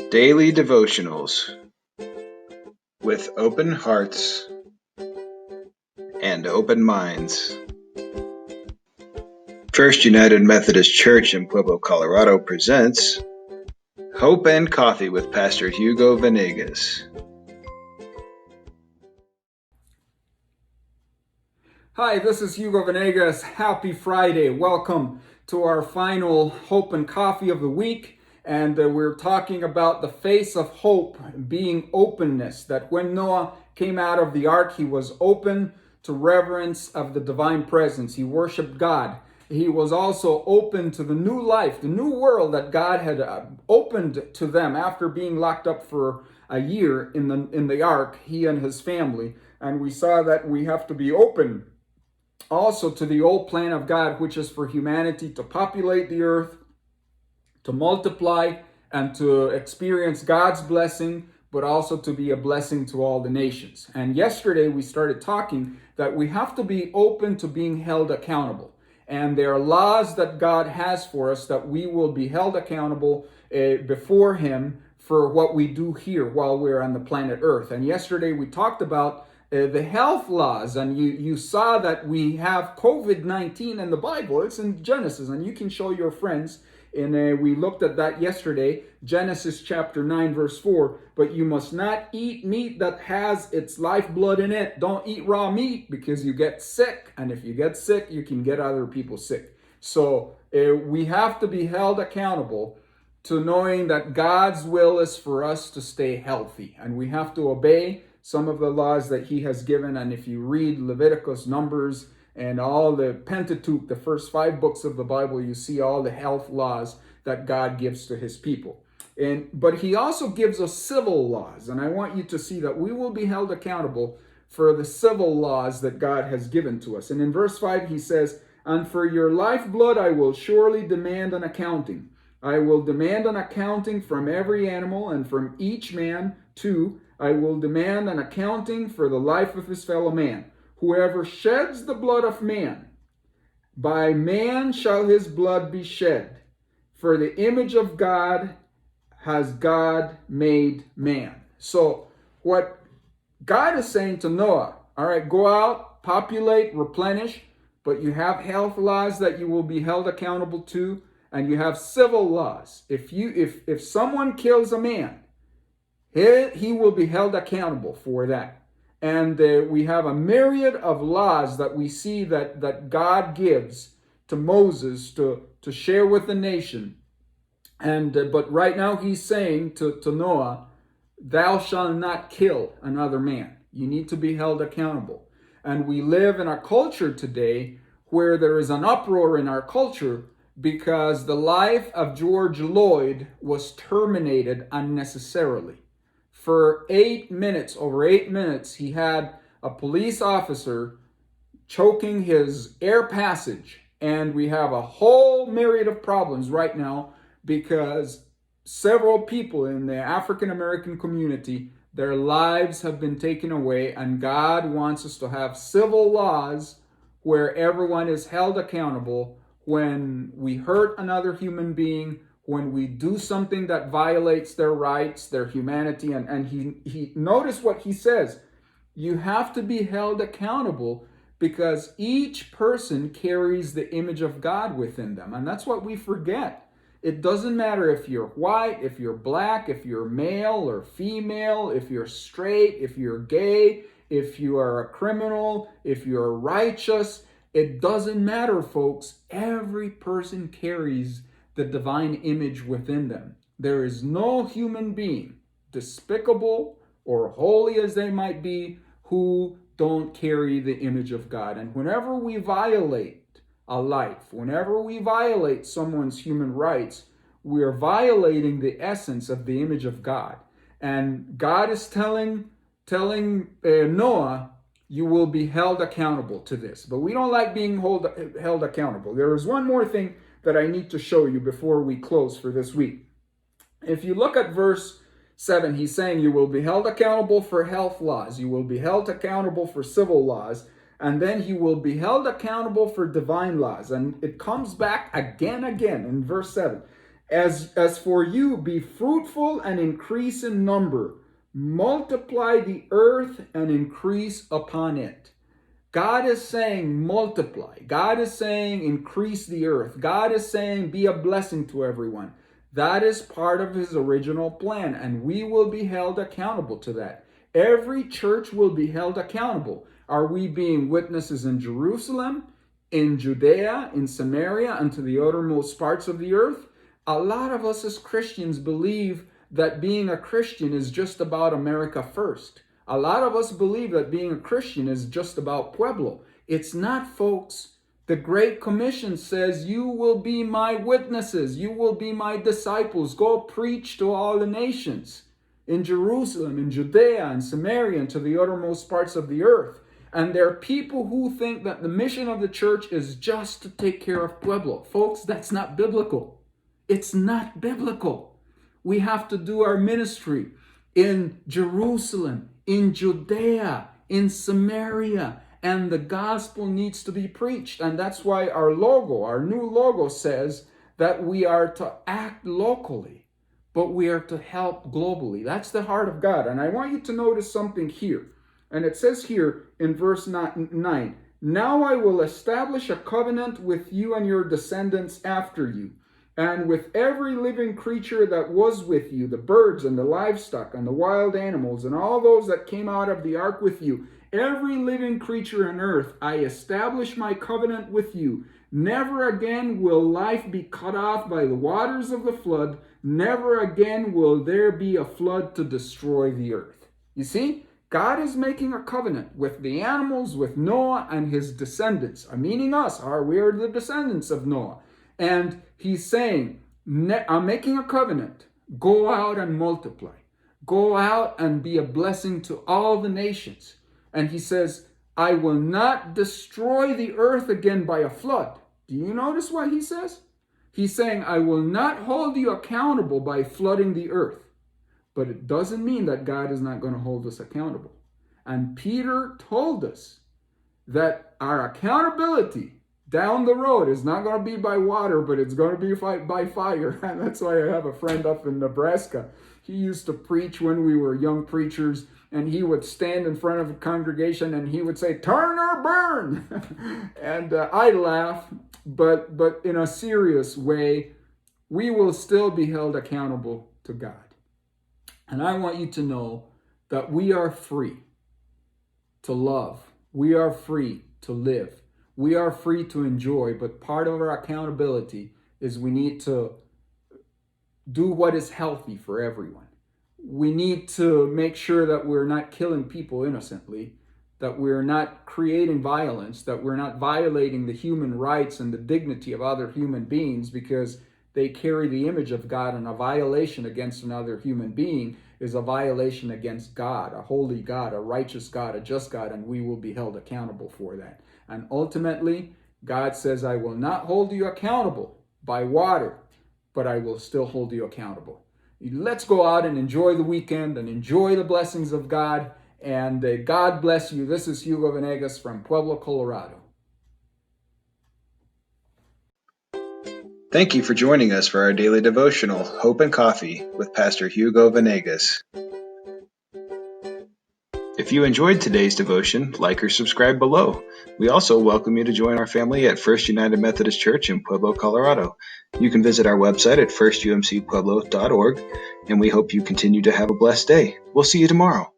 Daily devotionals with open hearts and open minds. First United Methodist Church in Pueblo, Colorado presents Hope and Coffee with Pastor Hugo Venegas. Hi, this is Hugo Venegas. Happy Friday. Welcome to our final Hope and Coffee of the week. And we're talking about the face of hope being openness. That when Noah came out of the ark, he was open to reverence of the divine presence. He worshiped God. He was also open to the new life, the new world that God had opened to them after being locked up for a year in the ark, he and his family. And we saw that we have to be open also to the old plan of God, which is for humanity to populate the earth, to multiply, and to experience God's blessing, but also to be a blessing to all the nations. And yesterday we started talking that we have to be open to being held accountable. And there are laws that God has for us that we will be held accountable before Him for what we do here while we're on the planet Earth. And yesterday we talked about the health laws, and you saw that we have COVID-19 in the Bible. It's in Genesis, and you can show your friends. And we looked at that yesterday, Genesis chapter 9, verse 4. But you must not eat meat that has its lifeblood in it. Don't eat raw meat because you get sick. And if you get sick, you can get other people sick. So we have to be held accountable to knowing that God's will is for us to stay healthy. And we have to obey some of the laws that He has given. And if you read Leviticus, Numbers, and all the Pentateuch, the first 5 books of the Bible, you see all the health laws that God gives to His people. But He also gives us civil laws. And I want you to see that we will be held accountable for the civil laws that God has given to us. And in verse 5, He says, "And for your lifeblood I will surely demand an accounting. I will demand an accounting from every animal and from each man too. I will demand an accounting for the life of his fellow man. Whoever sheds the blood of man, by man shall his blood be shed. For the image of God has God made man." So what God is saying to Noah, all right, go out, populate, replenish, but you have health laws that you will be held accountable to, and you have civil laws. If someone kills a man, he will be held accountable for that. And we have a myriad of laws that we see that God gives to Moses to share with the nation. And but right now He's saying to Noah, "Thou shalt not kill another man." You need to be held accountable. And we live in a culture today where there is an uproar in our culture because the life of George Floyd was terminated unnecessarily. For over 8 minutes, he had a police officer choking his air passage. And we have a whole myriad of problems right now because several people in the African American community, their lives have been taken away. And God wants us to have civil laws where everyone is held accountable when we hurt another human being, when we do something that violates their rights, their humanity. And he notice what he says. You have to be held accountable because each person carries the image of God within them. And that's what we forget. It doesn't matter if you're white, if you're black, if you're male or female, if you're straight, if you're gay, if you are a criminal, if you're righteous. It doesn't matter, folks. Every person carries the divine image within them. There is no human being, despicable or holy as they might be, who don't carry the image of God. And whenever we violate a life, whenever we violate someone's human rights, we are violating the essence of the image of God. And God is telling Noah, you will be held accountable to this. But we don't like being held accountable. There is one more thing that I need to show you before we close for this week. If you look at verse 7, he's saying you will be held accountable for health laws. You will be held accountable for civil laws. And then he will be held accountable for divine laws. And it comes back again in verse 7. As for you, be fruitful and increase in number. Multiply the earth and increase upon it. God is saying multiply. God is saying increase the earth. God is saying be a blessing to everyone. That is part of his original plan, and we will be held accountable to that. Every church will be held accountable. Are we being witnesses in Jerusalem, in Judea, in Samaria, and to the uttermost parts of the earth? A lot of us as Christians believe that being a Christian is just about America first. A lot of us believe that being a Christian is just about Pueblo. It's not, folks. The Great Commission says, you will be my witnesses. You will be my disciples. Go preach to all the nations in Jerusalem, in Judea, and Samaria, and to the uttermost parts of the earth. And there are people who think that the mission of the church is just to take care of Pueblo. Folks, that's not biblical. It's not biblical. We have to do our ministry in Jerusalem, in Judea, in Samaria, and the gospel needs to be preached. And that's why our logo, our new logo, says that we are to act locally, but we are to help globally. That's the heart of God. And I want you to notice something here. And it says here in verse 9, now I will establish a covenant with you and your descendants after you, and with every living creature that was with you, the birds and the livestock and the wild animals and all those that came out of the ark with you, every living creature on earth, I establish my covenant with you. Never again will life be cut off by the waters of the flood. Never again will there be a flood to destroy the earth. You see, God is making a covenant with the animals, with Noah and his descendants, meaning us. We are the descendants of Noah. And he's saying, I'm making a covenant. Go out and multiply. Go out and be a blessing to all the nations. And he says, I will not destroy the earth again by a flood. Do you notice what he says? He's saying, I will not hold you accountable by flooding the earth. But it doesn't mean that God is not going to hold us accountable. And Peter told us that our accountability down the road is not going to be by water, but it's going to be by fire. And that's why I have a friend up in Nebraska. He used to preach when we were young preachers, and he would stand in front of a congregation and he would say, turn or burn. And I laugh, but in a serious way, we will still be held accountable to God. And I want you to know that we are free to love. We are free to live. We are free to enjoy, but part of our accountability is we need to do what is healthy for everyone. We need to make sure that we're not killing people innocently, that we're not creating violence, that we're not violating the human rights and the dignity of other human beings because they carry the image of God, and a violation against another human being is a violation against God, a holy God, a righteous God, a just God, and we will be held accountable for that. And ultimately, God says, I will not hold you accountable by water, but I will still hold you accountable. Let's go out and enjoy the weekend and enjoy the blessings of God. And God bless you. This is Hugo Venegas from Pueblo, Colorado. Thank you for joining us for our daily devotional, Hope and Coffee, with Pastor Hugo Venegas. If you enjoyed today's devotion, like or subscribe below. We also welcome you to join our family at First United Methodist Church in Pueblo, Colorado. You can visit our website at firstumcpueblo.org, and we hope you continue to have a blessed day. We'll see you tomorrow.